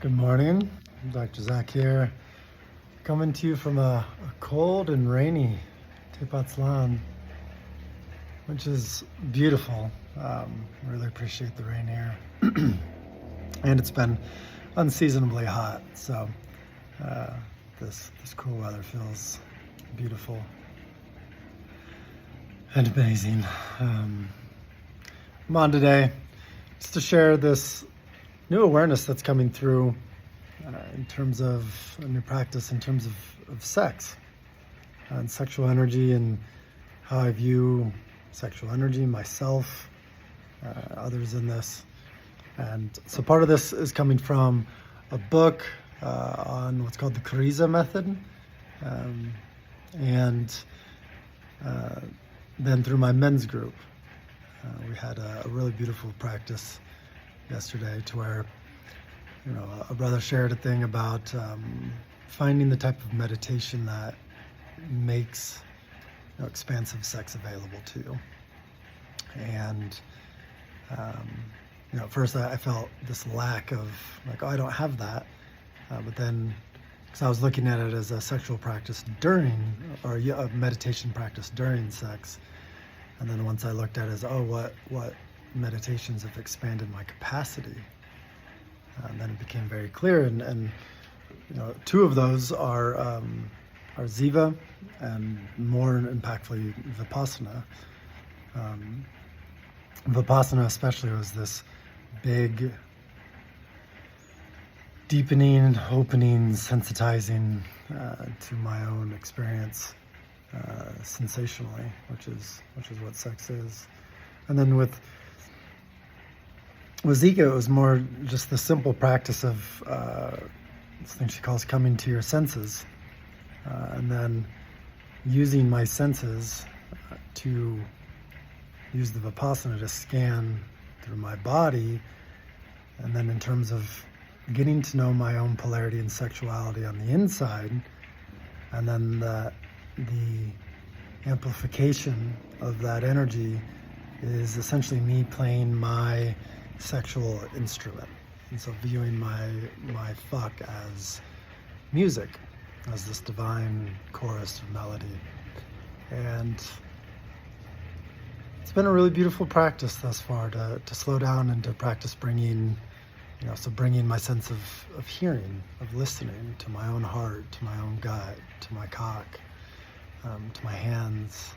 Good morning, Dr. Zach here, coming to you from a cold and rainy Tepoztlan, which is beautiful. Really appreciate the rain here. And it's been unseasonably hot, so this cool weather feels beautiful and amazing. I'm on today just to share this new awareness that's coming through in terms of a new practice, in terms of sex and sexual energy, and how I view sexual energy, myself, others in this. And so part of this is coming from a book on what's called the Karezza method, and then through my men's group. We had a really beautiful practice yesterday to where, a brother shared a thing about finding the type of meditation that makes expansive sex available to you. And at first I felt this lack of I don't have that, but then because I was looking at it as a sexual practice during, or a meditation practice during sex, and then once I looked at it as what meditations have expanded my capacity, and then it became very clear. And two of those are Ziva, and more impactfully Vipassana. Vipassana especially was this big deepening, opening, sensitizing to my own experience sensationally, which is what sex is. And then with Zika, it was more just the simple practice of this thing she calls coming to your senses, and then using my senses to use the Vipassana to scan through my body, and then in terms of getting to know my own polarity and sexuality on the inside, and then the amplification of that energy is essentially me playing my sexual instrument. And so viewing my fuck as music, as this divine chorus of melody. And it's been a really beautiful practice thus far to slow down and to practice bringing my sense of hearing, of listening to my own heart, to my own gut, to my cock, to my hands,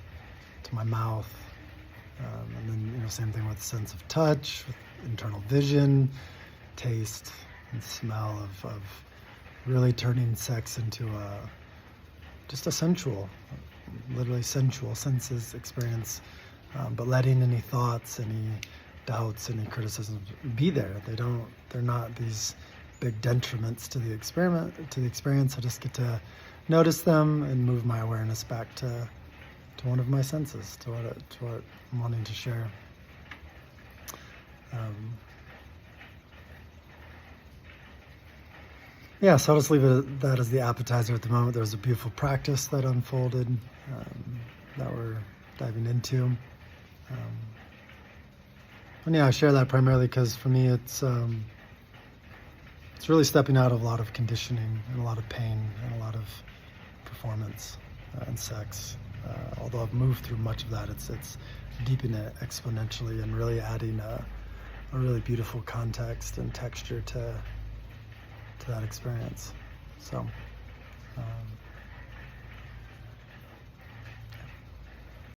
to my mouth, and then same thing with the sense of touch, with internal vision, taste, and smell of really turning sex into just a sensual, literally sensual senses experience, but letting any thoughts, any doubts, any criticisms be there. They're not these big detriments to the experience. I just get to notice them and move my awareness back to one of my senses, to what I'm wanting to share. So I'll just leave that as the appetizer at the moment. There was a beautiful practice that unfolded that we're diving into. And I share that primarily because for me it's really stepping out of a lot of conditioning and a lot of pain and a lot of performance and sex. Although I've moved through much of that, it's deepening it exponentially and really adding a really beautiful context and texture to that experience. So